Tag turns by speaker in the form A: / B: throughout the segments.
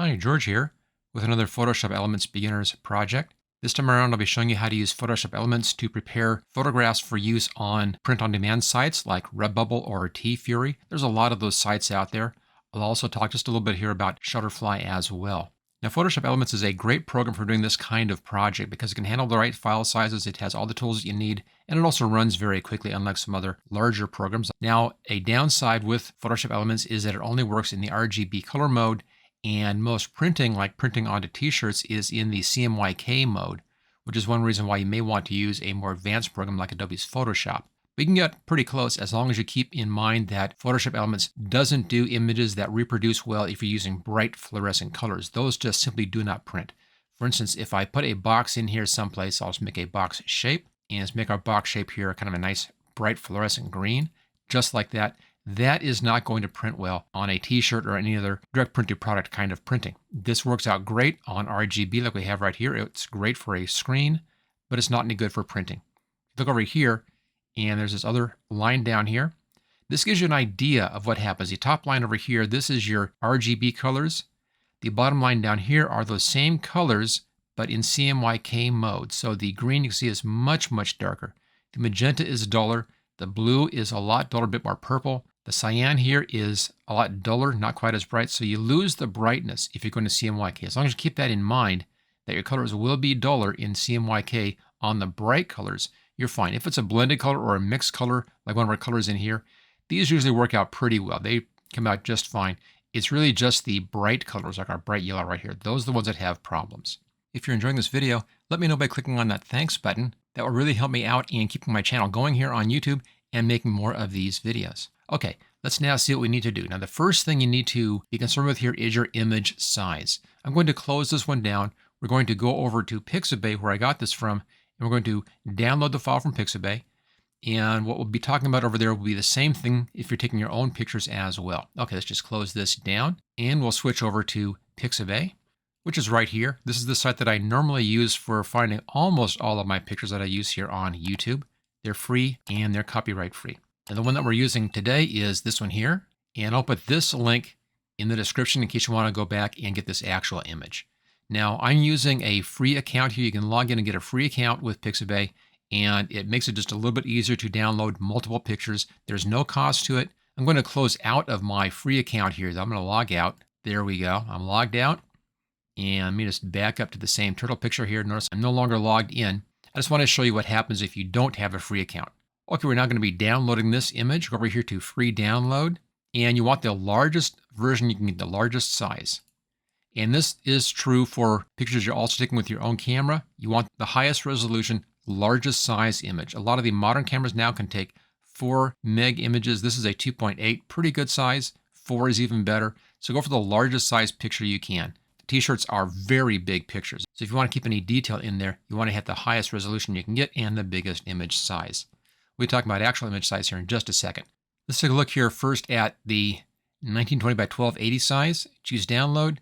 A: Hi, George here with another Photoshop Elements Beginners project. This time around, I'll be showing you how to use Photoshop Elements to prepare photographs for use on print-on-demand sites like Redbubble or TeeFury. There's a lot of those sites out there. I'll also talk just a little bit here about Shutterfly as well. Now, Photoshop Elements is a great program for doing this kind of project because it can handle the right file sizes, it has all the tools that you need, and it also runs very quickly, unlike some other larger programs. Now, a downside with Photoshop Elements is that it only works in the RGB color mode, and most printing, like printing onto t-shirts, is in the CMYK mode, which is one reason why you may want to use a more advanced program like Adobe's Photoshop. But you can get pretty close as long as you keep in mind that Photoshop Elements doesn't do images that reproduce well if you're using bright fluorescent colors. Those just simply do not print. For instance, if I put a box in here someplace, I'll just make a box shape, and let's make our box shape here kind of a nice bright fluorescent green, just like that. That is not going to print well on a t-shirt or any other direct printed product kind of printing. This works out great on RGB like we have right here. It's great for a screen, but it's not any good for printing. Look over here, and there's this other line down here. This gives you an idea of what happens. The top line over here, this is your RGB colors. The bottom line down here are those same colors, but in CMYK mode. So the green you can see is much, much darker. The magenta is duller. The blue is a lot duller, a bit more purple. The cyan here is a lot duller, not quite as bright, so you lose the brightness if you're going to CMYK. As long as you keep that in mind, that your colors will be duller in CMYK on the bright colors, you're fine. If it's a blended color or a mixed color, like one of our colors in here, these usually work out pretty well. They come out just fine. It's really just the bright colors, like our bright yellow right here. Those are the ones that have problems. If you're enjoying this video, let me know by clicking on that thanks button. That will really help me out in keeping my channel going here on YouTube and making more of these videos. Okay, let's now see what we need to do. Now, the first thing you need to be concerned with here is your image size. I'm going to close this one down. We're going to go over to Pixabay, where I got this from, and we're going to download the file from Pixabay. And what we'll be talking about over there will be the same thing if you're taking your own pictures as well. Okay, let's just close this down, and we'll switch over to Pixabay, which is right here. This is the site that I normally use for finding almost all of my pictures that I use here on YouTube. They're free and they're copyright free. And the one that we're using today is this one here. And I'll put this link in the description in case you want to go back and get this actual image. Now, I'm using a free account here. You can log in and get a free account with Pixabay, and it makes it just a little bit easier to download multiple pictures. There's no cost to it. I'm going to close out of my free account here. I'm going to log out. There we go. I'm logged out. And let me just back up to the same turtle picture here. Notice I'm no longer logged in. I just want to show you what happens if you don't have a free account. Okay, we're now going to be downloading this image. Go over here to free download, and you want the largest version. You can get the largest size. And this is true for pictures you're also taking with your own camera. You want the highest resolution, largest size image. A lot of the modern cameras now can take 4 meg images. This is a 2.8, pretty good size. 4 is even better. So go for the largest size picture you can. T-shirts are very big pictures. So if you want to keep any detail in there, you want to hit the highest resolution you can get and the biggest image size. We'll talk about actual image size here in just a second. Let's take a look here first at the 1920 by 1280 size. Choose download.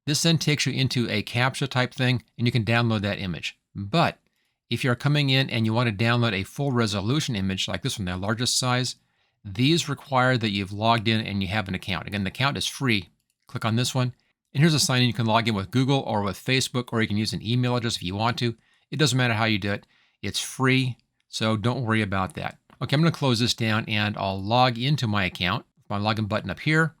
A: This then takes you into a CAPTCHA type thing, and you can download that image. But if you're coming in and you want to download a full resolution image like this one, the largest size, these require that you've logged in and you have an account. Again, the account is free. Click on this one. And here's a sign in. You can log in with Google or with Facebook, or you can use an email address if you want to. It doesn't matter how you do it. It's free, so don't worry about that. Okay, I'm going to close this down, and I'll log into my account. My login button up here.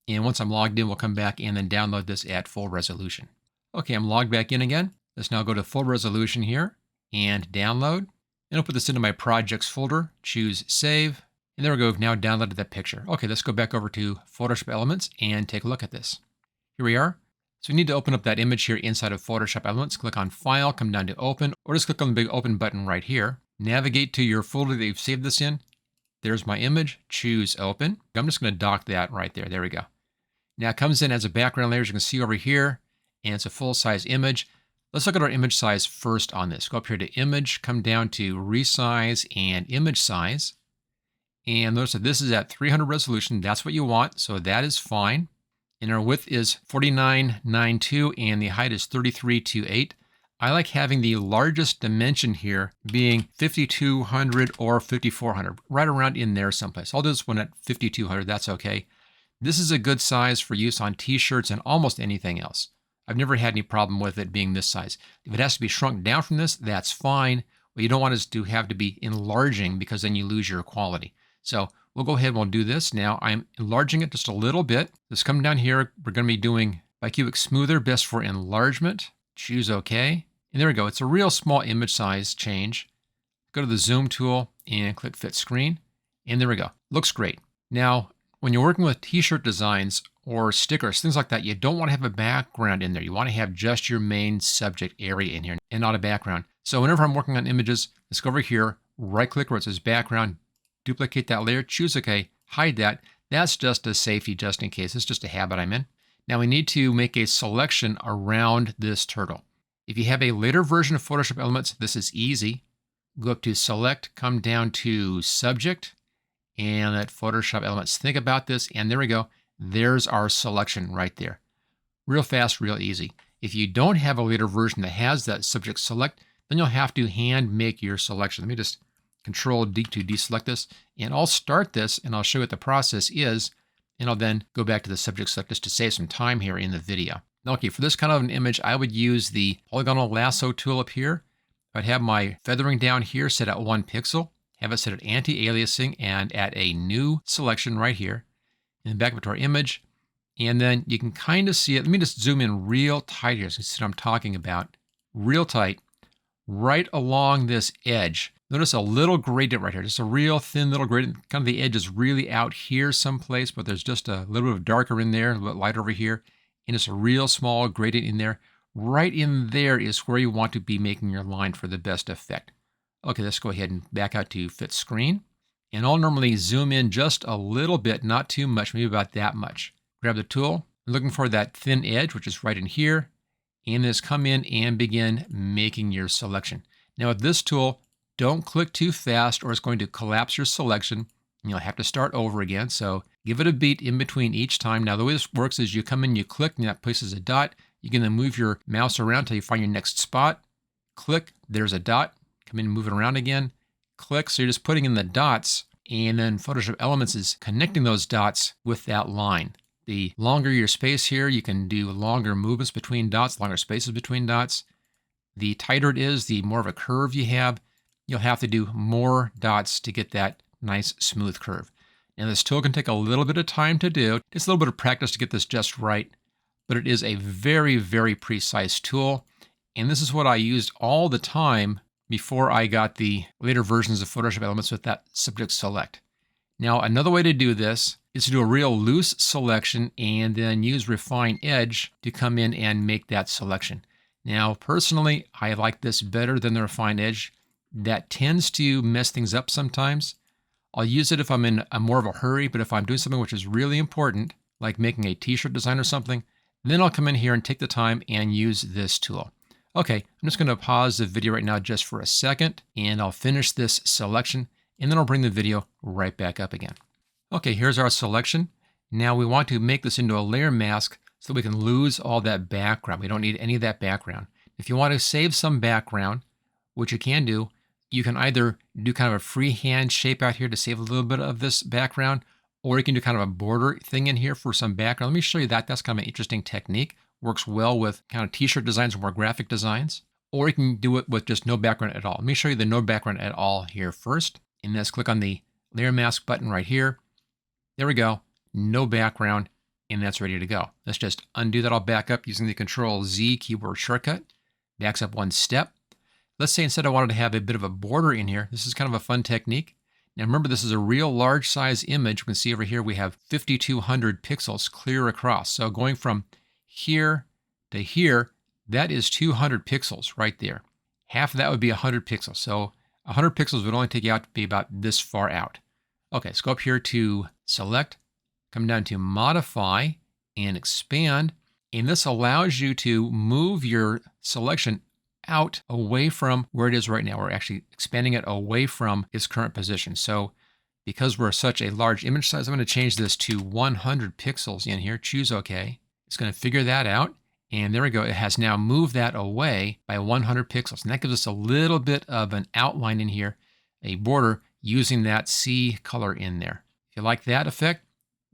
A: And once I'm logged in, we'll come back and then download this at full resolution. Okay, I'm logged back in again. Let's now go to full resolution here and download. And I'll put this into my projects folder, choose save. And there we go, we've now downloaded that picture. Okay, let's go back over to Photoshop Elements and take a look at this. Here we are. So we need to open up that image here inside of Photoshop Elements. Click on File, come down to Open, or just click on the big Open button right here. Navigate to your folder that you've saved this in. There's my image. Choose Open. I'm just going to dock that right there. There we go. Now it comes in as a background layer, as you can see over here, and it's a full-size image. Let's look at our image size first on this. Go up here to Image, come down to Resize and Image Size. And notice that this is at 300 resolution. That's what you want, so that is fine. And our width is 4992 and the height is 3328. I like having the largest dimension here being 5200 or 5400, right around in there someplace. I'll do this one at 5200, that's okay. This is a good size for use on t-shirts and almost anything else. I've never had any problem with it being this size. If it has to be shrunk down from this, that's fine. What you don't want is to have to be enlarging because then you lose your quality. So we'll go ahead and we'll do this. Now I'm enlarging it just a little bit. Let's come down here. We're going to be doing bicubic smoother, best for enlargement. Choose OK. And there we go. It's a real small image size change. Go to the zoom tool and click fit screen. And there we go. Looks great. Now, when you're working with t-shirt designs or stickers, things like that, you don't want to have a background in there. You want to have just your main subject area in here and not a background. So whenever I'm working on images, let's go over here, right click where it says background, duplicate that layer, choose OK, hide that. That's just a safety just in case. It's just a habit I'm in. Now we need to make a selection around this turtle. If you have a later version of Photoshop Elements, this is easy. Go up to select, come down to subject, and let Photoshop Elements think about this. And there we go. There's our selection right there. Real fast, real easy. If you don't have a later version that has that subject select, then you'll have to hand make your selection. Let me just Control D to deselect this. And I'll start this and I'll show you what the process is. And I'll then go back to the subject select just to save some time here in the video. Okay, for this kind of an image, I would use the polygonal lasso tool up here. I'd have my feathering down here set at 1 pixel, have it set at anti-aliasing and add a new selection right here. And then back up to our image. And then you can kind of see it. Let me just zoom in real tight here so you can see what I'm talking about. Real tight, right along this edge. Notice a little gradient right here, just a real thin little gradient. Kind of the edge is really out here someplace, but there's just a little bit of darker in there, a little bit lighter over here. And it's a real small gradient in there. Right in there is where you want to be making your line for the best effect. Okay, let's go ahead and back out to fit screen. And I'll normally zoom in just a little bit, not too much, maybe about that much. Grab the tool, looking for that thin edge, which is right in here. And just come in and begin making your selection. Now with this tool, don't click too fast or it's going to collapse your selection. And you'll have to start over again. So give it a beat in between each time. Now the way this works is you come in, you click, and that places a dot. You can then move your mouse around until you find your next spot. Click, there's a dot. Come in and move it around again. Click, so you're just putting in the dots. And then Photoshop Elements is connecting those dots with that line. The longer your space here, you can do longer movements between dots, longer spaces between dots. The tighter it is, the more of a curve you have. You'll have to do more dots to get that nice smooth curve. Now this tool can take a little bit of time to do. It's a little bit of practice to get this just right, but it is a very, very precise tool. And this is what I used all the time before I got the later versions of Photoshop Elements with that subject select. Now another way to do this is to do a real loose selection and then use Refine Edge to come in and make that selection. Now personally, I like this better than the Refine Edge. That tends to mess things up sometimes. I'll use it if I'm in more of a hurry, but if I'm doing something which is really important, like making a t-shirt design or something, then I'll come in here and take the time and use this tool. Okay, I'm just going to pause the video right now just for a second, and I'll finish this selection, and then I'll bring the video right back up again. Okay, here's our selection. Now we want to make this into a layer mask so we can lose all that background. We don't need any of that background. If you want to save some background, which you can do, you can either do kind of a freehand shape out here to save a little bit of this background, or you can do kind of a border thing in here for some background. Let me show you that. That's kind of an interesting technique. Works well with kind of t-shirt designs or more graphic designs. Or you can do it with just no background at all. Let me show you the no background at all here first. And let's click on the layer mask button right here. There we go. No background. And that's ready to go. Let's just undo that. I'll back up using the Control Z keyboard shortcut. Backs up one step. Let's say instead I wanted to have a bit of a border in here. This is kind of a fun technique. Now remember, this is a real large size image. You can see over here we have 5,200 pixels clear across. So going from here to here, that is 200 pixels right there. Half of that would be 100 pixels. So 100 pixels would only take you out to be about this far out. Okay, let's go up here to Select, come down to Modify and Expand. And this allows you to move your selection out away from where it is right now. We're actually expanding it away from its current position. So because we're such a large image size, I'm going to change this to 100 pixels in here. Choose OK. It's going to figure that out. And there we go. It has now moved that away by 100 pixels. And that gives us a little bit of an outline in here, a border using that C color in there. If you like that effect,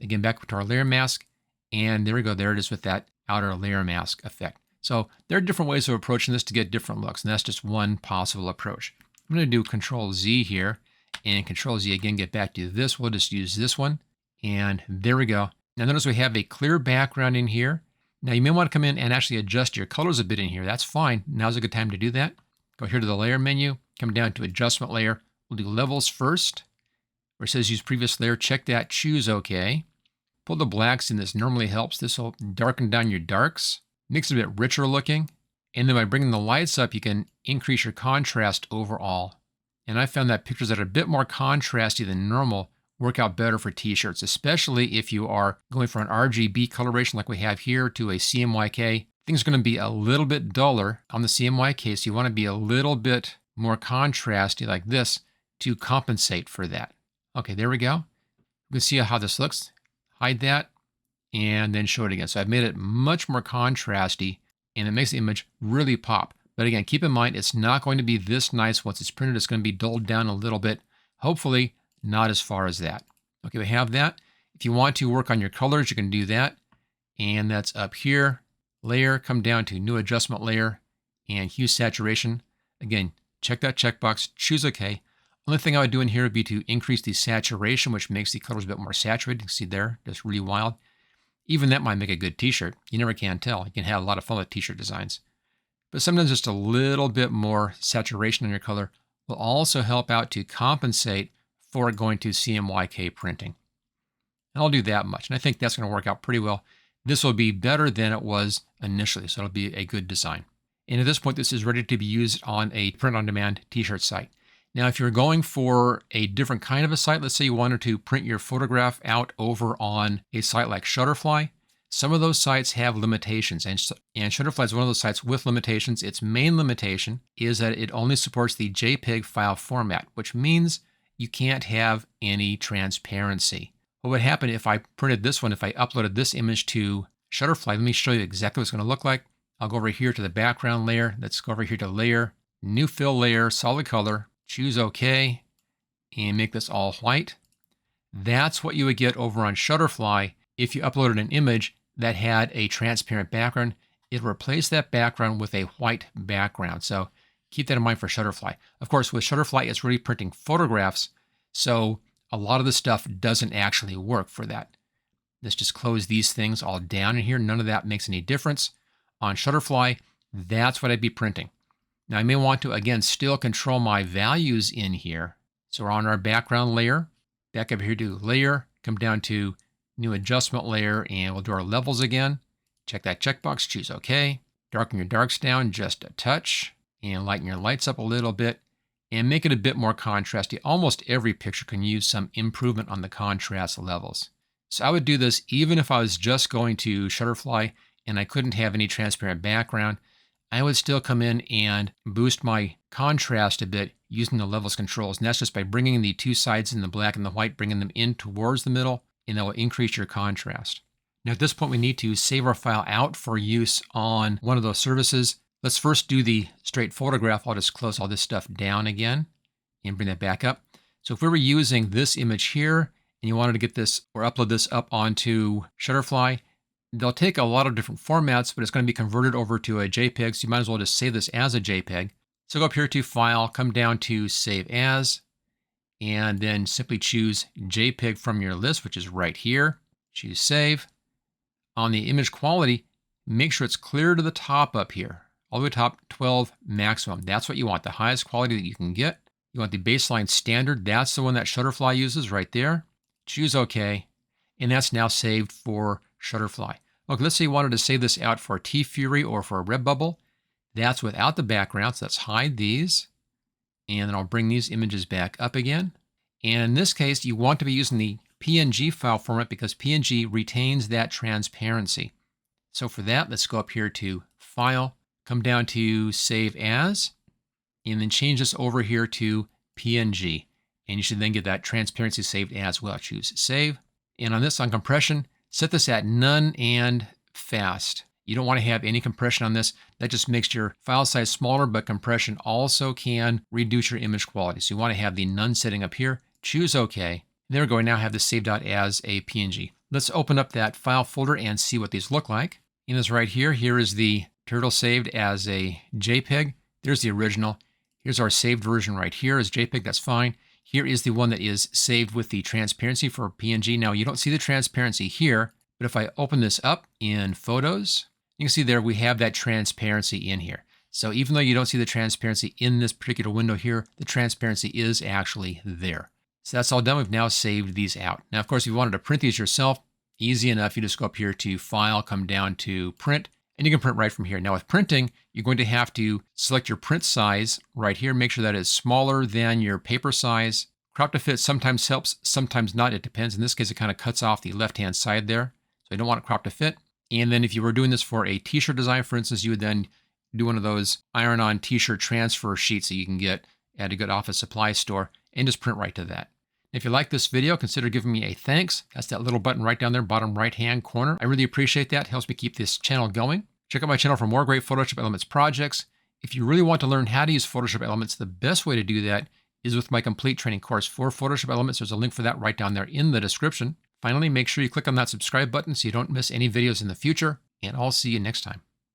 A: Again, back to our layer mask. And there we go. There it is with that outer layer mask effect. So there are different ways of approaching this to get different looks. And that's just one possible approach. I'm going to do Control Z here and Control Z again, get back to this. We'll just use this one. And there we go. Now notice we have a clear background in here. Now you may want to come in and actually adjust your colors a bit in here. That's fine. Now's a good time to do that. Go here to the layer menu, come down to adjustment layer. We'll do levels first. Where it says use previous layer, check that, choose OK. Pull the blacks in. This normally helps. This will darken down your darks, makes it a bit richer looking. And then by bringing the lights up, you can increase your contrast overall. And I found that pictures that are a bit more contrasty than normal work out better for t-shirts, especially if you are going from an RGB coloration like we have here to a CMYK. Things are going to be a little bit duller on the CMYK, so you want to be a little bit more contrasty like this to compensate for that. Okay, there we go. You can see how this looks. Hide that, and then show it again. So I've made it much more contrasty, and it makes the image really pop. But again, keep in mind, it's not going to be this nice once it's printed. It's going to be dulled down a little bit. Hopefully, not as far as that. Okay, we have that. If you want to work on your colors, you can do that. And that's up here. Layer, come down to New Adjustment Layer, and Hue Saturation. Again, check that checkbox, choose OK. Only thing I would do in here would be to increase the saturation, which makes the colors a bit more saturated. You can see there, just really wild. Even that might make a good t-shirt. You never can tell. You can have a lot of fun with t-shirt designs. But sometimes just a little bit more saturation on your color will also help out to compensate for going to CMYK printing. And I'll do that much. And I think that's going to work out pretty well. This will be better than it was initially, so it'll be a good design. And at this point, this is ready to be used on a print-on-demand t-shirt site. Now, if you're going for a different kind of a site, let's say you wanted to print your photograph out over on a site like Shutterfly, some of those sites have limitations, and Shutterfly is one of those sites with limitations. Its main limitation is that it only supports the JPEG file format, which means you can't have any transparency. What would happen if I printed this one, if I uploaded this image to Shutterfly? Let me show you exactly what it's going to look like. I'll go over here to the background layer. Let's go over here to Layer, New Fill Layer, Solid Color. Choose OK, and make this all white. That's what you would get over on Shutterfly if you uploaded an image that had a transparent background. It'll replace that background with a white background. So keep that in mind for Shutterfly. Of course, with Shutterfly, it's really printing photographs, so a lot of the stuff doesn't actually work for that. Let's just close these things all down in here. None of that makes any difference. On Shutterfly, that's what I'd be printing. Now, I may want to, again, still control my values in here. So we're on our background layer. Back up here to Layer, come down to New Adjustment Layer, and we'll do our levels again. Check that checkbox, choose OK. Darken your darks down just a touch, and lighten your lights up a little bit, and make it a bit more contrasty. Almost every picture can use some improvement on the contrast levels. So I would do this even if I was just going to Shutterfly and I couldn't have any transparent background. I would still come in and boost my contrast a bit using the levels controls. And that's just by bringing the two sides in the black and the white, bringing them in towards the middle, and that will increase your contrast. Now at this point, we need to save our file out for use on one of those services. Let's first do the straight photograph. I'll just close all this stuff down again and bring that back up. So if we were using this image here and you wanted to get this or upload this up onto Shutterfly, they'll take a lot of different formats, but it's going to be converted over to a JPEG, so you might as well just save this as a JPEG. So go up here to File, come down to Save As, and then simply choose JPEG from your list, which is right here. Choose Save. On the image quality, make sure it's clear to the top up here, all the way to top 12 maximum. That's what you want, the highest quality that you can get. You want the baseline standard. That's the one that Shutterfly uses right there. Choose OK, and that's now saved for Shutterfly. Okay, let's say you wanted to save this out for TeeFury or for Redbubble. That's without the background, so let's hide these. And then I'll bring these images back up again. And in this case, you want to be using the PNG file format because PNG retains that transparency. So for that, let's go up here to File, come down to Save As, and then change this over here to PNG. And you should then get that transparency saved as well. Choose Save. And on this, on compression, set this at none and fast. You don't want to have any compression on this. That just makes your file size smaller, but compression also can reduce your image quality. So you want to have the none setting up here. Choose OK. There we go. I now have this saved out as a PNG. Let's open up that file folder and see what these look like. In this right here, here is the turtle saved as a JPEG. There's the original. Here's our saved version right here as JPEG, that's fine. Here is the one that is saved with the transparency for PNG. Now you don't see the transparency here, but if I open this up in Photos, you can see there we have that transparency in here. So even though you don't see the transparency in this particular window here, the transparency is actually there. So that's all done. We've now saved these out. Now, of course, if you wanted to print these yourself, easy enough. You just go up here to File, come down to Print, and you can print right from here. Now with printing, you're going to have to select your print size right here. Make sure that is smaller than your paper size. Crop to fit sometimes helps, sometimes not. It depends. In this case, it kind of cuts off the left-hand side there. So you don't want it crop to fit. And then if you were doing this for a t-shirt design, for instance, you would then do one of those iron-on t-shirt transfer sheets that you can get at a good office supply store and just print right to that. If you like this video, consider giving me a thanks. That's that little button right down there, bottom right-hand corner. I really appreciate that. It helps me keep this channel going. Check out my channel for more great Photoshop Elements projects. If you really want to learn how to use Photoshop Elements, the best way to do that is with my complete training course for Photoshop Elements. There's a link for that right down there in the description. Finally, make sure you click on that subscribe button so you don't miss any videos in the future, and I'll see you next time.